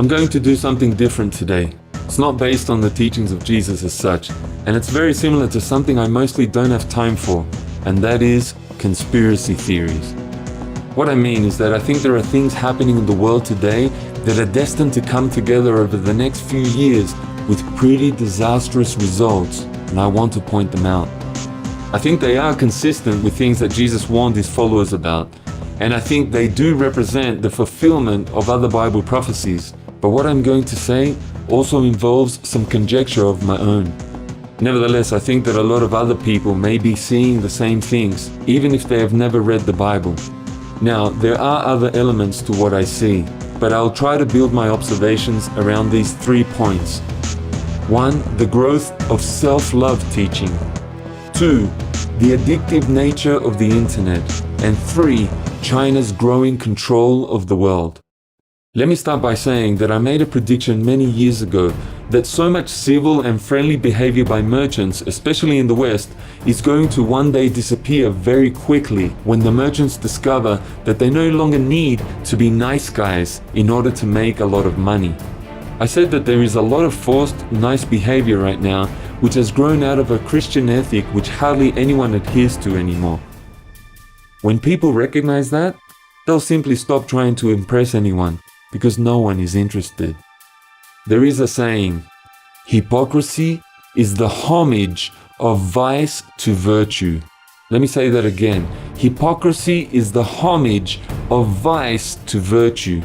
I'm going to do something different today. It's not based on the teachings of Jesus as such, and it's very similar to something I mostly don't have time for, and that is conspiracy theories. What I mean is that I think there are things happening in the world today that are destined to come together over the next few years with pretty disastrous results, and I want to point them out. I think they are consistent with things that Jesus warned his followers about, and I think they do represent the fulfillment of other Bible prophecies. But what I'm going to say also involves some conjecture of my own. Nevertheless, I think that a lot of other people may be seeing the same things, even if they have never read the Bible. Now, there are other elements to what I see, but I'll try to build my observations around these 3 points. 1. The growth of self-love teaching. 2. The addictive nature of the internet. And 3. China's growing control of the world. Let me start by saying that I made a prediction many years ago that so much civil and friendly behavior by merchants, especially in the West, is going to one day disappear very quickly when the merchants discover that they no longer need to be nice guys in order to make a lot of money. I said that there is a lot of forced nice behavior right now which has grown out of a Christian ethic which hardly anyone adheres to anymore. When people recognize that, they'll simply stop trying to impress anyone, because no one is interested. There is a saying, hypocrisy is the homage of vice to virtue. Let me say that again. Hypocrisy is the homage of vice to virtue.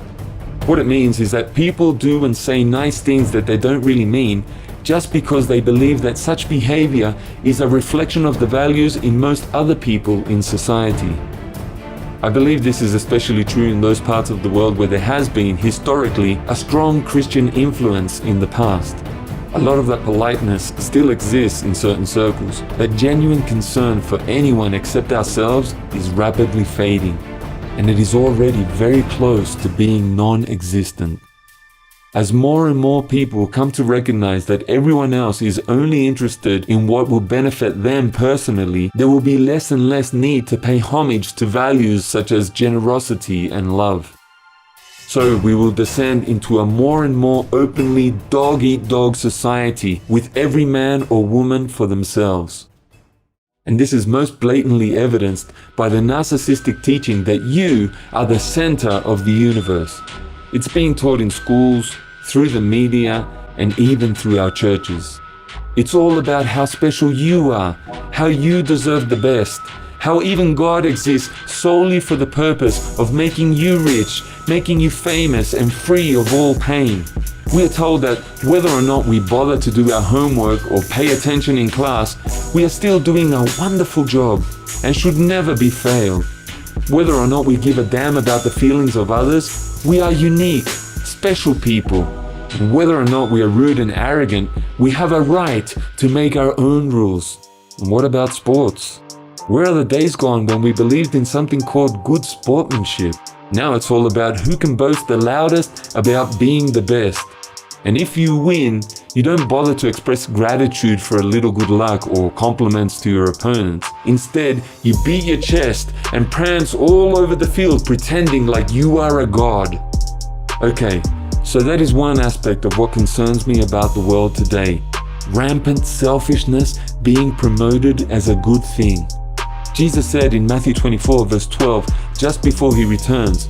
What it means is that people do and say nice things that they don't really mean just because they believe that such behavior is a reflection of the values in most other people in society. I believe this is especially true in those parts of the world where there has been, historically, a strong Christian influence in the past. A lot of that politeness still exists in certain circles. That genuine concern for anyone except ourselves is rapidly fading, and it is already very close to being non-existent. As more and more people come to recognize that everyone else is only interested in what will benefit them personally, there will be less and less need to pay homage to values such as generosity and love. So we will descend into a more and more openly dog-eat-dog society with every man or woman for themselves. And this is most blatantly evidenced by the narcissistic teaching that you are the center of the universe. It's being taught in schools, through the media, and even through our churches. It's all about how special you are, how you deserve the best, how even God exists solely for the purpose of making you rich, making you famous and free of all pain. We are told that whether or not we bother to do our homework or pay attention in class, we are still doing a wonderful job and should never be failed. Whether or not we give a damn about the feelings of others, we are unique, special people. And whether or not we are rude and arrogant, we have a right to make our own rules. And what about sports? Where are the days gone when we believed in something called good sportsmanship? Now it's all about who can boast the loudest about being the best. And if you win, you don't bother to express gratitude for a little good luck or compliments to your opponents. Instead, you beat your chest and prance all over the field pretending like you are a god. Okay, so that is one aspect of what concerns me about the world today. Rampant selfishness being promoted as a good thing. Jesus said in Matthew 24 verse 12, just before he returns,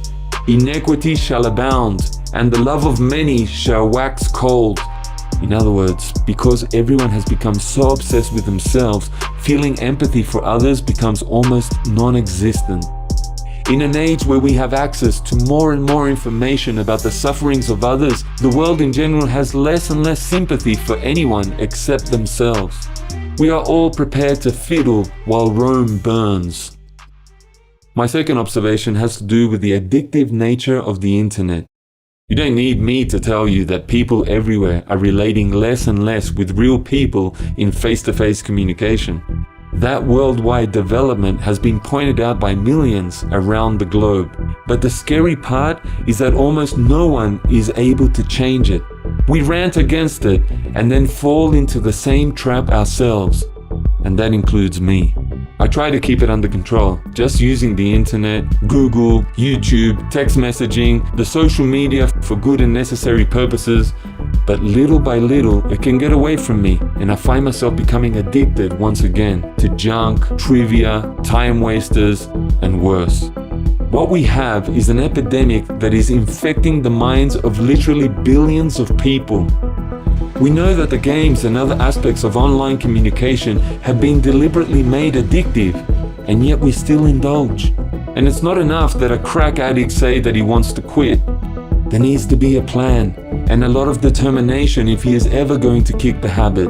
"Iniquity shall abound, and the love of many shall wax cold." In other words, because everyone has become so obsessed with themselves, feeling empathy for others becomes almost non-existent. In an age where we have access to more and more information about the sufferings of others, the world in general has less and less sympathy for anyone except themselves. We are all prepared to fiddle while Rome burns. My second observation has to do with the addictive nature of the internet. You don't need me to tell you that people everywhere are relating less and less with real people in face-to-face communication. That worldwide development has been pointed out by millions around the globe. But the scary part is that almost no one is able to change it. We rant against it and then fall into the same trap ourselves. And that includes me. I try to keep it under control, just using the internet, Google, YouTube, text messaging, the social media for good and necessary purposes. But little by little, it can get away from me, and I find myself becoming addicted once again to junk, trivia, time wasters, and worse. What we have is an epidemic that is infecting the minds of literally billions of people. We know that the games and other aspects of online communication have been deliberately made addictive, and yet we still indulge. And it's not enough that a crack addict say that he wants to quit. There needs to be a plan and a lot of determination if he is ever going to kick the habit.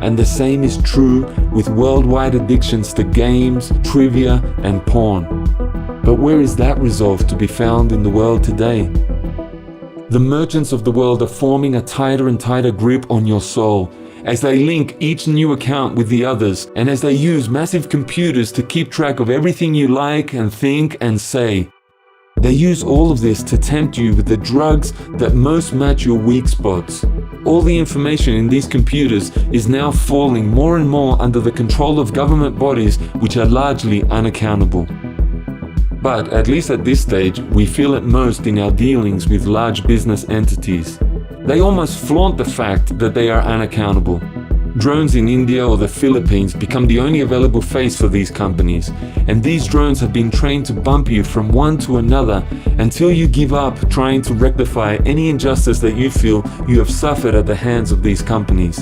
And the same is true with worldwide addictions to games, trivia, and porn. But where is that resolve to be found in the world today? The merchants of the world are forming a tighter and tighter grip on your soul as they link each new account with the others, and as they use massive computers to keep track of everything you like and think and say. They use all of this to tempt you with the drugs that most match your weak spots. All the information in these computers is now falling more and more under the control of government bodies which are largely unaccountable. But at least at this stage, we feel it most in our dealings with large business entities. They almost flaunt the fact that they are unaccountable. Drones in India or the Philippines become the only available face for these companies, and these drones have been trained to bump you from one to another until you give up trying to rectify any injustice that you feel you have suffered at the hands of these companies.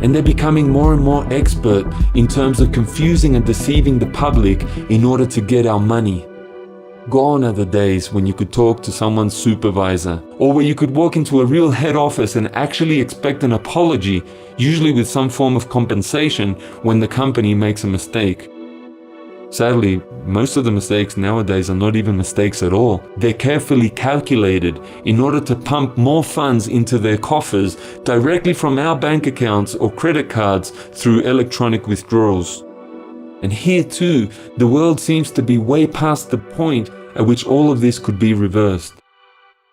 And they're becoming more and more expert in terms of confusing and deceiving the public in order to get our money. Gone are the days when you could talk to someone's supervisor, or where you could walk into a real head office and actually expect an apology, usually with some form of compensation when the company makes a mistake. Sadly, most of the mistakes nowadays are not even mistakes at all. They're carefully calculated in order to pump more funds into their coffers directly from our bank accounts or credit cards through electronic withdrawals. And here too, the world seems to be way past the point at which all of this could be reversed.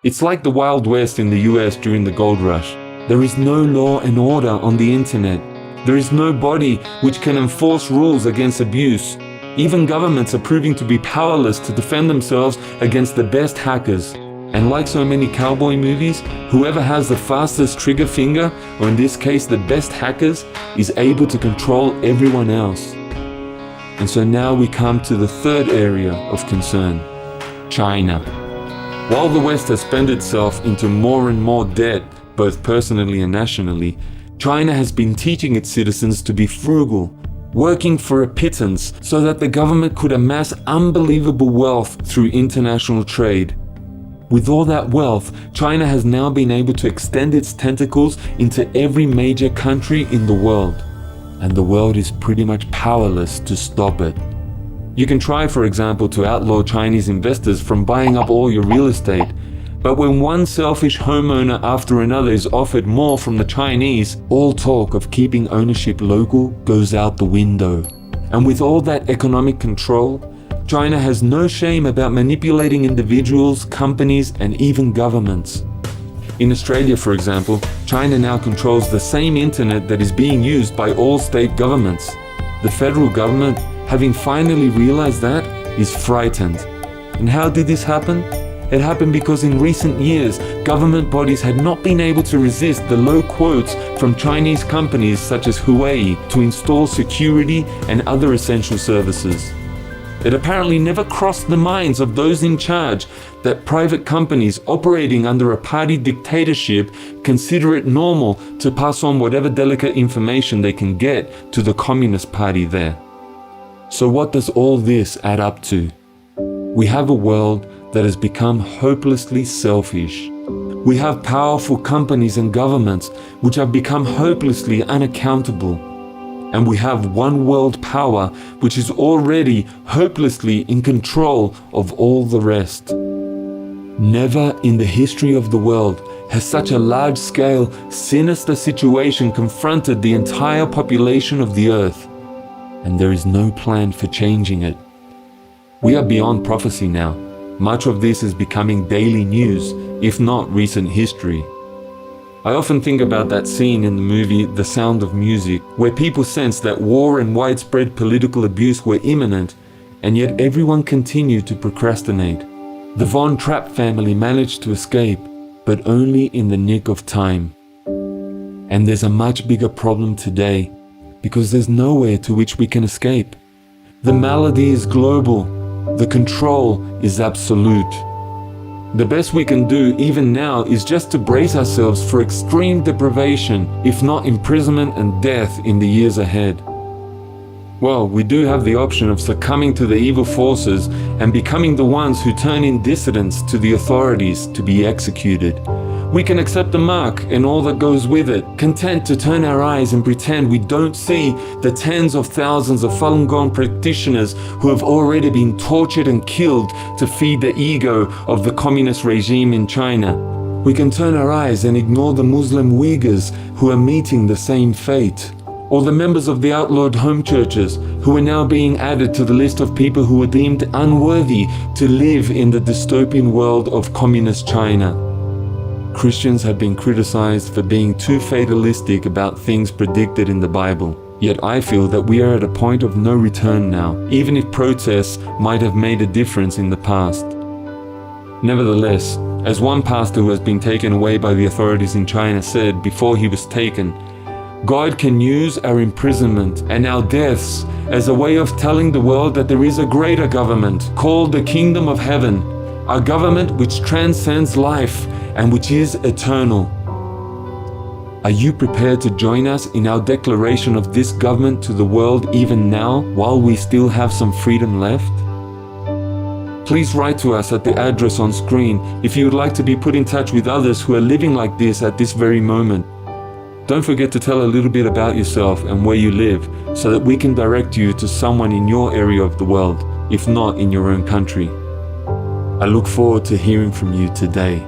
It's like the Wild West in the US during the gold rush. There is no law and order on the internet. There is no body which can enforce rules against abuse. Even governments are proving to be powerless to defend themselves against the best hackers. And like so many cowboy movies, whoever has the fastest trigger finger, or in this case the best hackers, is able to control everyone else. And so now we come to the third area of concern, China. While the West has spent itself into more and more debt, both personally and nationally, China has been teaching its citizens to be frugal, working for a pittance so that the government could amass unbelievable wealth through international trade. With all that wealth, China has now been able to extend its tentacles into every major country in the world. And the world is pretty much powerless to stop it. You can try, for example, to outlaw Chinese investors from buying up all your real estate, but when one selfish homeowner after another is offered more from the Chinese, all talk of keeping ownership local goes out the window. And with all that economic control, China has no shame about manipulating individuals, companies, and even governments. In Australia, for example, China now controls the same internet that is being used by all state governments. The federal government, having finally realized that, is frightened. And how did this happen? It happened because in recent years, government bodies had not been able to resist the low quotes from Chinese companies such as Huawei to install security and other essential services. It apparently never crossed the minds of those in charge that private companies operating under a party dictatorship consider it normal to pass on whatever delicate information they can get to the Communist Party there. So what does all this add up to? We have a world that has become hopelessly selfish. We have powerful companies and governments which have become hopelessly unaccountable. And we have one world power which is already hopelessly in control of all the rest. Never in the history of the world has such a large-scale, sinister situation confronted the entire population of the earth. And there is no plan for changing it. We are beyond prophecy now. Much of this is becoming daily news, if not recent history. I often think about that scene in the movie The Sound of Music, where people sensed that war and widespread political abuse were imminent, and yet everyone continued to procrastinate. The Von Trapp family managed to escape, but only in the nick of time. And there's a much bigger problem today, because there's nowhere to which we can escape. The malady is global. The control is absolute. The best we can do even now is just to brace ourselves for extreme deprivation, if not imprisonment and death in the years ahead. Well, we do have the option of succumbing to the evil forces and becoming the ones who turn in dissidents to the authorities to be executed. We can accept the mark and all that goes with it, content to turn our eyes and pretend we don't see the tens of thousands of Falun Gong practitioners who have already been tortured and killed to feed the ego of the communist regime in China. We can turn our eyes and ignore the Muslim Uyghurs who are meeting the same fate, or the members of the outlawed home churches who are now being added to the list of people who are deemed unworthy to live in the dystopian world of communist China. Christians have been criticized for being too fatalistic about things predicted in the Bible. Yet I feel that we are at a point of no return now, even if protests might have made a difference in the past. Nevertheless, as one pastor who has been taken away by the authorities in China said before he was taken, God can use our imprisonment and our deaths as a way of telling the world that there is a greater government called the Kingdom of Heaven, a government which transcends life and which is eternal. Are you prepared to join us in our declaration of this government to the world even now, while we still have some freedom left? Please write to us at the address on screen if you would like to be put in touch with others who are living like this at this very moment. Don't forget to tell a little bit about yourself and where you live, so that we can direct you to someone in your area of the world, if not in your own country. I look forward to hearing from you today.